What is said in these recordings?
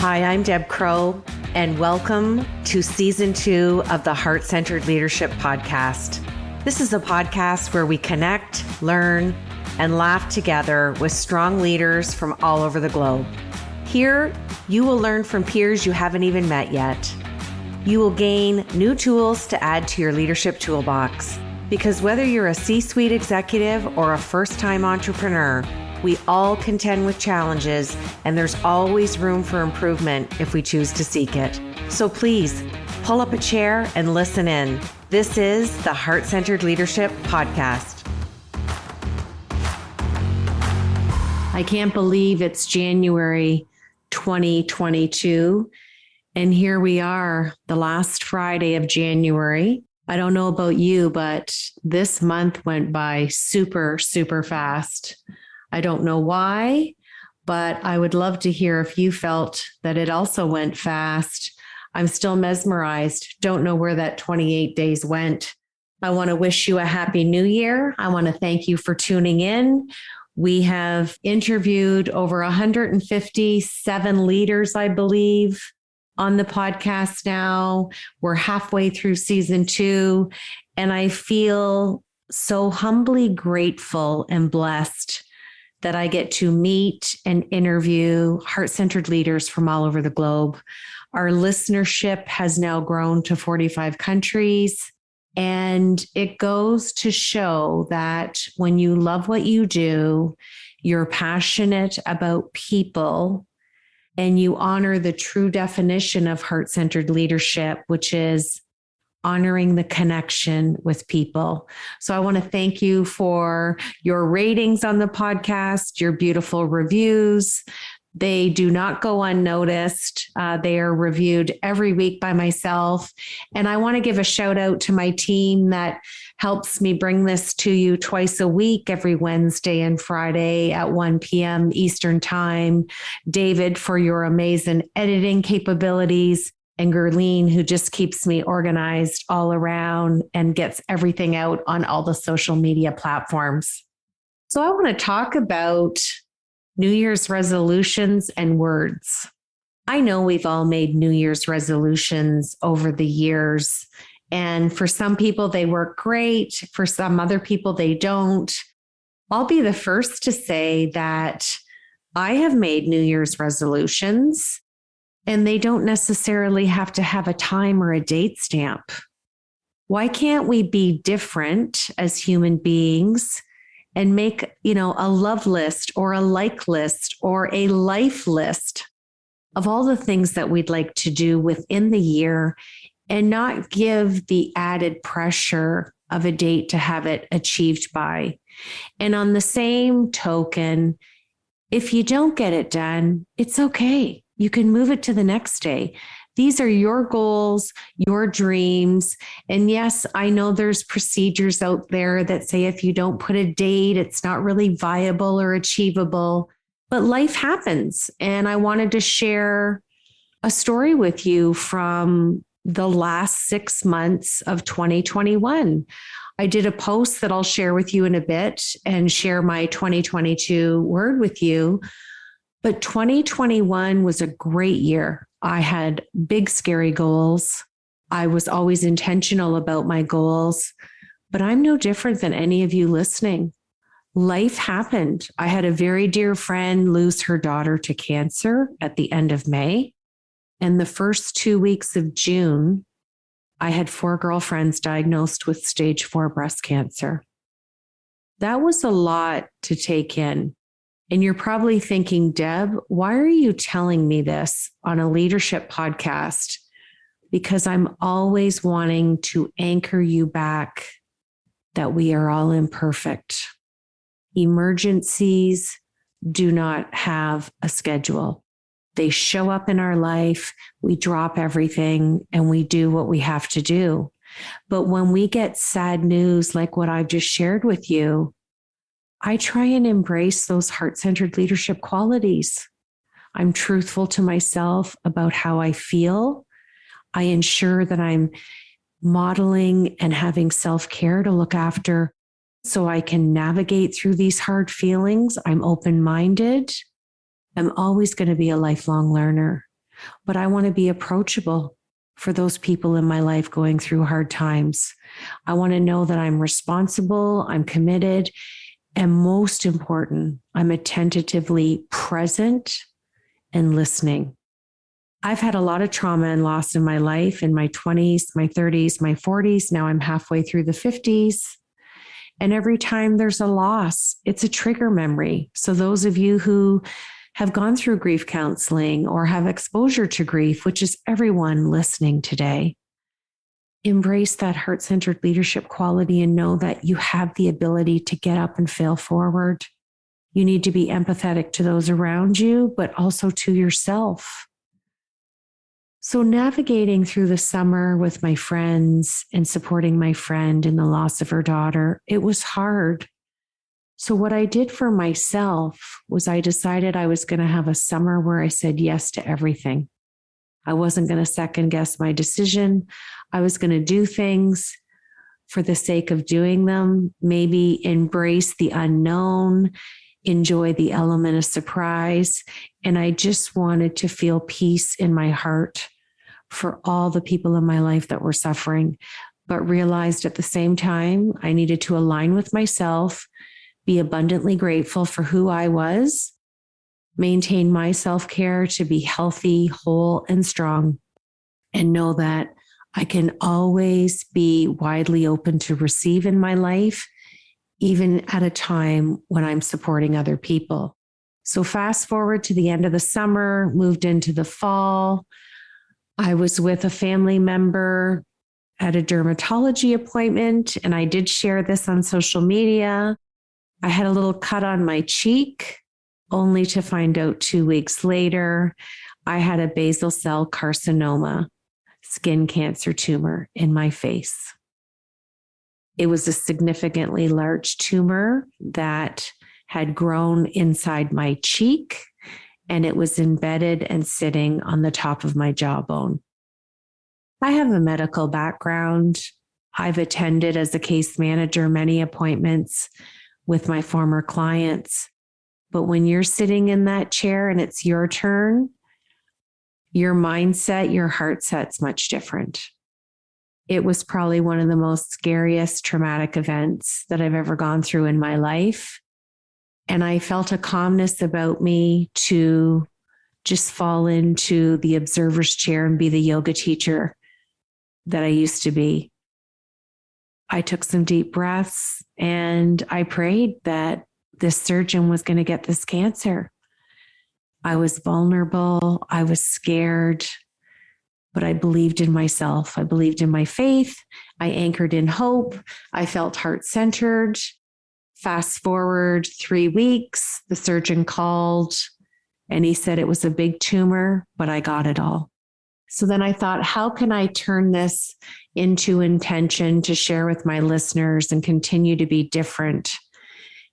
Hi, I'm Deb Crowe, and welcome to Season 2 of the Heart-Centered Leadership Podcast. This is a podcast where we connect, learn, and laugh together with strong leaders from all over the globe. Here, you will learn from peers you haven't even met yet. You will gain new tools to add to your leadership toolbox, because whether you're a C-suite executive or a first-time entrepreneur, we all contend with challenges, and there's always room for improvement if we choose to seek it. So please, pull up a chair and listen in. This is the Heart-Centered Leadership Podcast. I can't believe it's January 2022, and here we are, the last Friday of January. I don't know about you, but this month went by super, super fast. I don't know why, but I would love to hear if you felt that it also went fast. I'm still mesmerized. Don't know where that 28 days went. I want to wish you a happy new year. I want to thank you for tuning in. We have interviewed over 157 leaders, I believe, on the podcast now. We're halfway through season 2, and I feel so humbly grateful and blessed that I get to meet and interview heart-centered leaders from all over the globe. Our listenership has now grown to 45 countries, and it goes to show that when you love what you do, you're passionate about people, and you honor the true definition of heart-centered leadership, which is honoring the connection with people. So I want to thank you for your ratings on the podcast, your beautiful reviews. They do not go unnoticed. They are reviewed every week by myself. And I want to give a shout out to my team that helps me bring this to you twice a week, every Wednesday and Friday at 1 p.m. Eastern Time. David, for your amazing editing capabilities, and Gerline, who just keeps me organized all around and gets everything out on all the social media platforms. So I want to talk about New Year's resolutions and words. I know we've all made New Year's resolutions over the years, and for some people they work great. For some other people they don't. I'll be the first to say that I have made New Year's resolutions, and they don't necessarily have to have a time or a date stamp. Why can't we be different as human beings and make, a love list or a like list or a life list of all the things that we'd like to do within the year, and not give the added pressure of a date to have it achieved by? And on the same token, if you don't get it done, it's okay. You can move it to the next day. These are your goals, your dreams. And yes, I know there's procedures out there that say if you don't put a date, it's not really viable or achievable. But life happens. And I wanted to share a story with you from the last 6 months of 2021. I did a post that I'll share with you in a bit and share my 2022 word with you. But 2021 was a great year. I had big, scary goals. I was always intentional about my goals, but I'm no different than any of you listening. Life happened. I had a very dear friend lose her daughter to cancer at the end of May. And the first 2 weeks of June, I had 4 girlfriends diagnosed with stage 4 breast cancer. That was a lot to take in. And you're probably thinking, Deb, why are you telling me this on a leadership podcast? Because I'm always wanting to anchor you back that we are all imperfect. Emergencies do not have a schedule. They show up in our life, we drop everything, and we do what we have to do. But when we get sad news like what I've just shared with you, I try and embrace those heart-centered leadership qualities. I'm truthful to myself about how I feel. I ensure that I'm modeling and having self-care to look after so I can navigate through these hard feelings. I'm open-minded. I'm always going to be a lifelong learner. but I want to be approachable for those people in my life going through hard times. I want to know that I'm responsible, I'm committed, and most important, I'm attentively present and listening. I've had a lot of trauma and loss in my life, in my 20s, my 30s, my 40s. Now I'm halfway through the 50s. And every time there's a loss, it's a trigger memory. So those of you who have gone through grief counseling or have exposure to grief, which is everyone listening today, embrace that heart-centered leadership quality and know that you have the ability to get up and fail forward. You need to be empathetic to those around you, but also to yourself. So navigating through the summer with my friends and supporting my friend in the loss of her daughter, it was hard. So what I did for myself was I decided I was going to have a summer where I said yes to everything. I wasn't going to second guess my decision. I was going to do things for the sake of doing them, maybe embrace the unknown, enjoy the element of surprise. And I just wanted to feel peace in my heart for all the people in my life that were suffering, but realized at the same time, I needed to align with myself, be abundantly grateful for who I was, maintain my self-care to be healthy, whole, and strong, and know that I can always be widely open to receive in my life, even at a time when I'm supporting other people. So fast forward to the end of the summer, moved into the fall. I was with a family member at a dermatology appointment, and I did share this on social media. I had a little cut on my cheek, only to find out 2 weeks later, I had a basal cell carcinoma, skin cancer tumor in my face. It was a significantly large tumor that had grown inside my cheek, and it was embedded and sitting on the top of my jawbone. I have a medical background. I've attended as a case manager many appointments with my former clients. But when you're sitting in that chair and it's your turn, your mindset, your heart set's much different. It was probably one of the most scariest traumatic events that I've ever gone through in my life. And I felt a calmness about me to just fall into the observer's chair and be the yoga teacher that I used to be. I took some deep breaths and I prayed that this surgeon was going to get this cancer. I was vulnerable. I was scared, but I believed in myself. I believed in my faith. I anchored in hope. I felt heart-centered. Fast forward 3 weeks, the surgeon called and he said it was a big tumor, but I got it all. So then I thought, how can I turn this into intention to share with my listeners and continue to be different?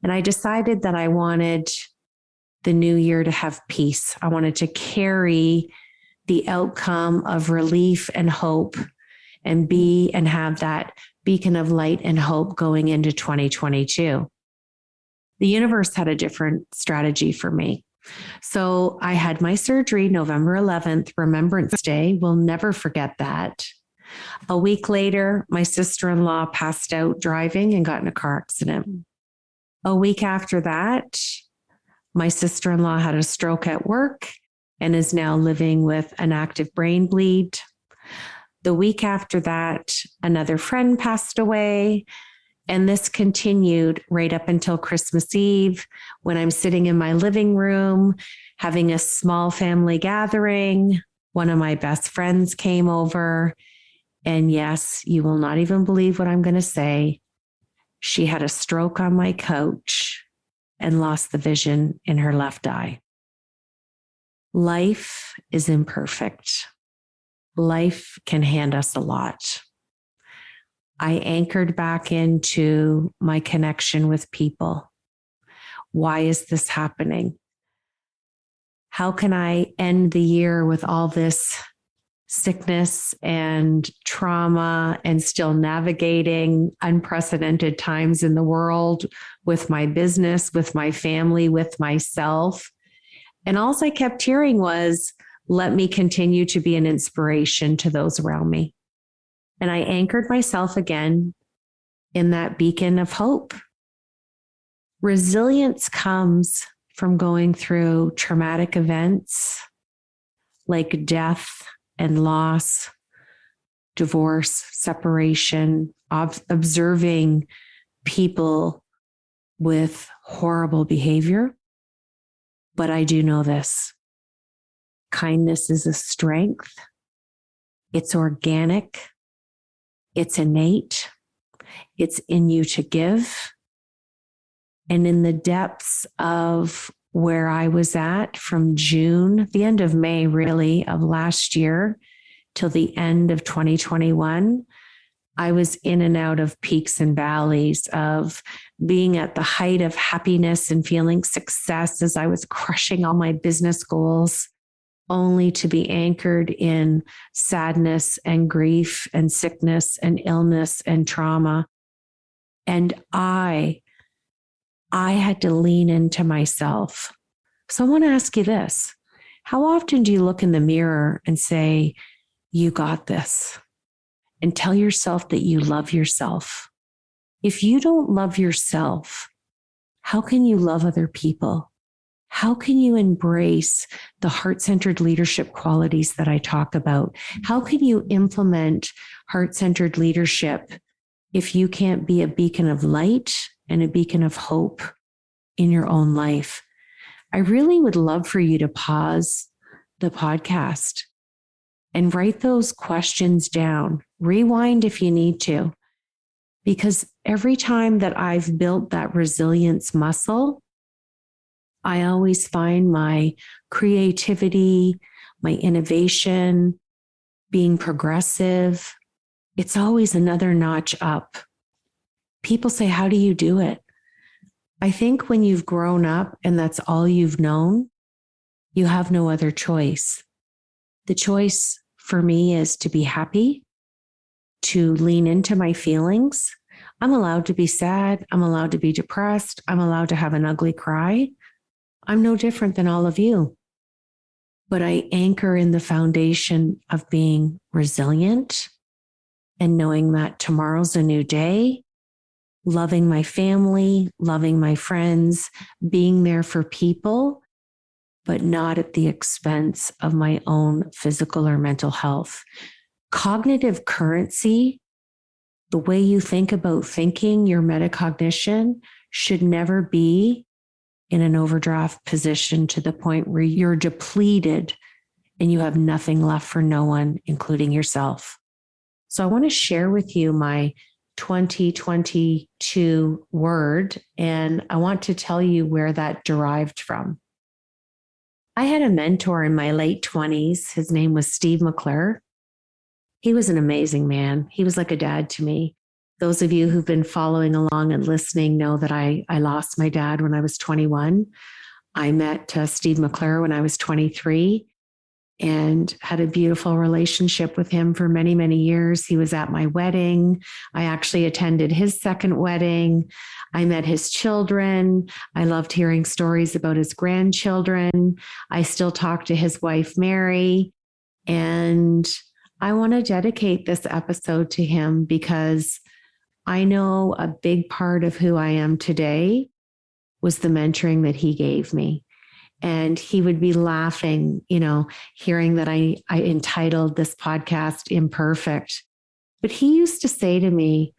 And I decided that I wanted the new year to have peace. I wanted to carry the outcome of relief and hope and be and have that beacon of light and hope going into 2022. The universe had a different strategy for me. So I had my surgery November 11th, Remembrance Day. We'll never forget that. A week later, my sister-in-law passed out driving and got in a car accident. A week after that, my sister-in-law had a stroke at work and is now living with an active brain bleed. The week after that, another friend passed away. And this continued right up until Christmas Eve, when I'm sitting in my living room, having a small family gathering. One of my best friends came over. And yes, you will not even believe what I'm going to say. She had a stroke on my couch and lost the vision in her left eye. Life is imperfect. Life can hand us a lot. I anchored back into my connection with people. Why is this happening? How can I end the year with all this sickness and trauma and still navigating unprecedented times in the world with my business, with my family, with myself? And all I kept hearing was, let me continue to be an inspiration to those around me. And I anchored myself again in that beacon of hope. Resilience comes from going through traumatic events like death and loss, divorce, separation, observing people with horrible behavior. But I do know this: kindness is a strength. It's organic. It's innate. It's in you to give. And in the depths of where I was at from June, the end of May, really, of last year till the end of 2021, I was in and out of peaks and valleys of being at the height of happiness and feeling success as I was crushing all my business goals, only to be anchored in sadness and grief and sickness and illness and trauma. And I had to lean into myself. So I want to ask you this: how often do you look in the mirror and say, you got this? And tell yourself that you love yourself. If you don't love yourself, how can you love other people? How can you embrace the heart-centered leadership qualities that I talk about? How can you implement heart-centered leadership if you can't be a beacon of light and a beacon of hope in your own life? I really would love for you to pause the podcast and write those questions down. Rewind if you need to, because every time that I've built that resilience muscle, I always find my creativity, my innovation, being progressive, it's always another notch up. People say, how do you do it? I think when you've grown up and that's all you've known, you have no other choice. The choice for me is to be happy, to lean into my feelings. I'm allowed to be sad. I'm allowed to be depressed. I'm allowed to have an ugly cry. I'm no different than all of you. But I anchor in the foundation of being resilient and knowing that tomorrow's a new day, loving my family, loving my friends, being there for people, but not at the expense of my own physical or mental health. Cognitive currency, the way you think about thinking, your metacognition, should never be in an overdraft position to the point where you're depleted and you have nothing left for no one, including yourself. So I want to share with you my 2022 word, and I want to tell you where that derived from. I had a mentor in my late 20s. His name was Steve McClure. He was an amazing man. He was like a dad to me. Those of you who've been following along and listening know that I lost my dad when I was 21. I met Steve McClure when I was 23 and had a beautiful relationship with him for many, many years. He was at my wedding. I actually attended his second wedding. I met his children. I loved hearing stories about his grandchildren. I still talk to his wife, Mary. And I want to dedicate this episode to him because I know a big part of who I am today was the mentoring that he gave me. And he would be laughing, hearing that I entitled this podcast Imperfect. But he used to say to me,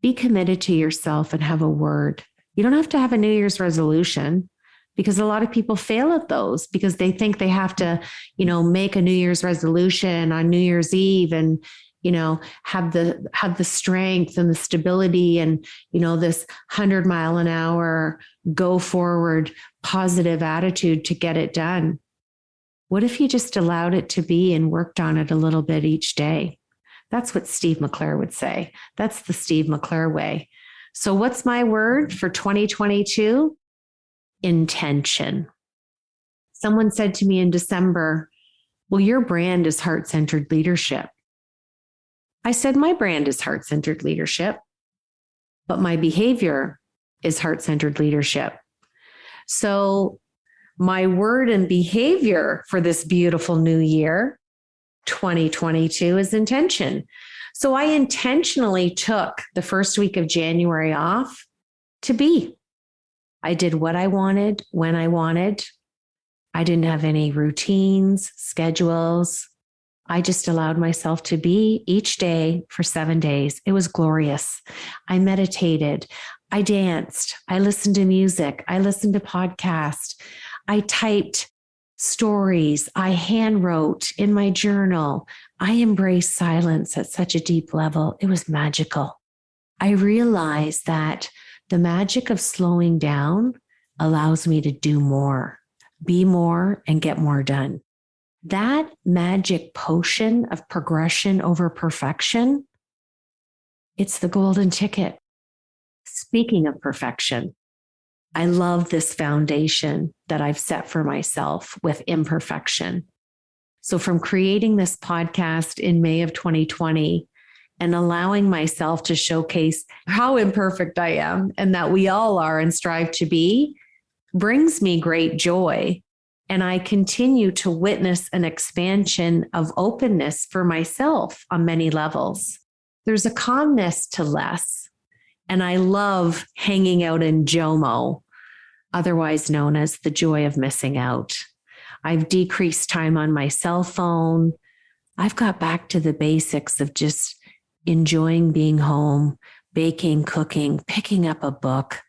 be committed to yourself and have a word. You don't have to have a New Year's resolution, because a lot of people fail at those because they think they have to, make a New Year's resolution on New Year's Eve and, have the strength and the stability and, this 100-mile-an-hour go forward positive attitude to get it done. What if you just allowed it to be and worked on it a little bit each day? That's what Steve McClure would say. That's the Steve McClure way. So what's my word for 2022? Intention. Someone said to me in December, well, your brand is heart-centered leadership. I said, my brand is heart-centered leadership, but my behavior is heart-centered leadership. So My word and behavior for this beautiful new year, 2022, is intention. So I intentionally took the first week of January off to be. I did what I wanted, when I wanted. I didn't have any routines, schedules. I just allowed myself to be each day for 7 days. It was glorious. I meditated. I danced. I listened to music. I listened to podcasts. I typed stories. I hand wrote in my journal. I embraced silence at such a deep level. It was magical. I realized that the magic of slowing down allows me to do more, be more, and get more done. That magic potion of progression over perfection, it's the golden ticket. Speaking of perfection, I love this foundation that I've set for myself with imperfection. So from creating this podcast in May of 2020 and allowing myself to showcase how imperfect I am and that we all are and strive to be, brings me great joy. And I continue to witness an expansion of openness for myself on many levels. There's a calmness to less. And I love hanging out in JOMO, otherwise known as the joy of missing out. I've decreased time on my cell phone. I've got back to the basics of just enjoying being home, baking, cooking, picking up a book.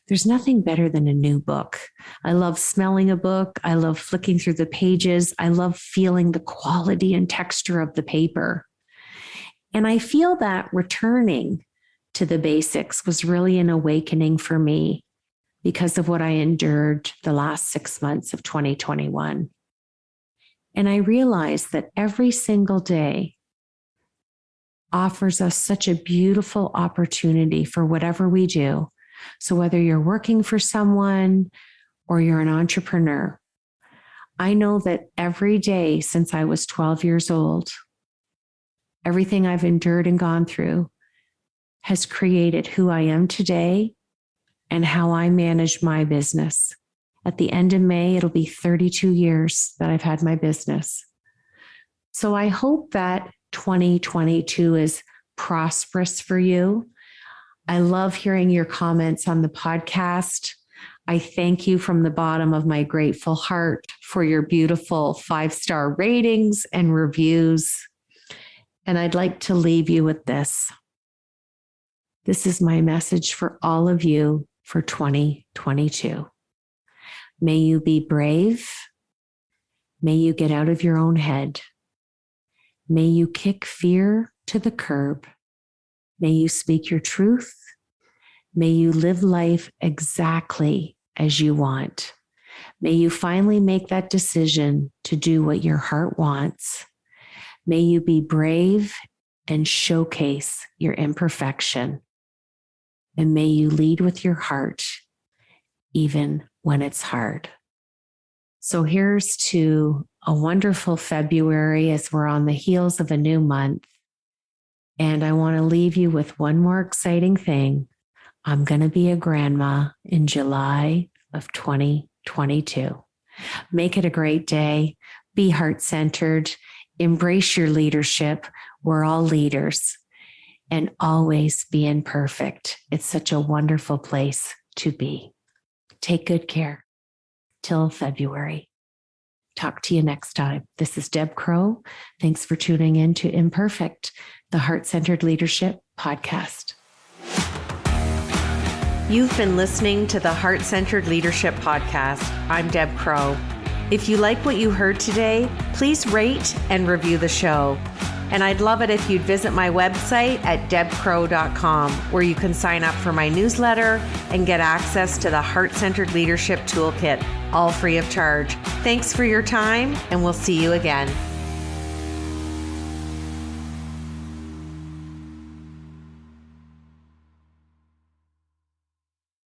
There's nothing better than a new book. I love smelling a book. I love flicking through the pages. I love feeling the quality and texture of the paper. And I feel that returning to the basics was really an awakening for me because of what I endured the last 6 months of 2021. And I realized that every single day offers us such a beautiful opportunity for whatever we do. So whether you're working for someone or you're an entrepreneur, I know that every day since I was 12 years old, everything I've endured and gone through has created who I am today and how I manage my business. At the end of May, it'll be 32 years that I've had my business. So I hope that 2022 is prosperous for you. I love hearing your comments on the podcast. I thank you from the bottom of my grateful heart for your beautiful 5-star ratings and reviews. And I'd like to leave you with this. This is my message for all of you for 2022. May you be brave. May you get out of your own head. May you kick fear to the curb. May you speak your truth. May you live life exactly as you want. May you finally make that decision to do what your heart wants. May you be brave and showcase your imperfection. And may you lead with your heart, even when it's hard. So here's to a wonderful February as we're on the heels of a new month. And I want to leave you with one more exciting thing. I'm going to be a grandma in July of 2022. Make it a great day. Be heart-centered. Embrace your leadership. We're all leaders. And always be imperfect. It's such a wonderful place to be. Take good care. Till February. Talk to you next time. This is Deb Crowe. Thanks for tuning in to Imperfect, the Heart-Centered Leadership Podcast. You've been listening to the Heart-Centered Leadership Podcast. I'm Deb Crowe. If you like what you heard today, please rate and review the show. And I'd love it if you'd visit my website at debcrowe.com, where you can sign up for my newsletter and get access to the Heart-Centered Leadership Toolkit, all free of charge. Thanks for your time, and we'll see you again.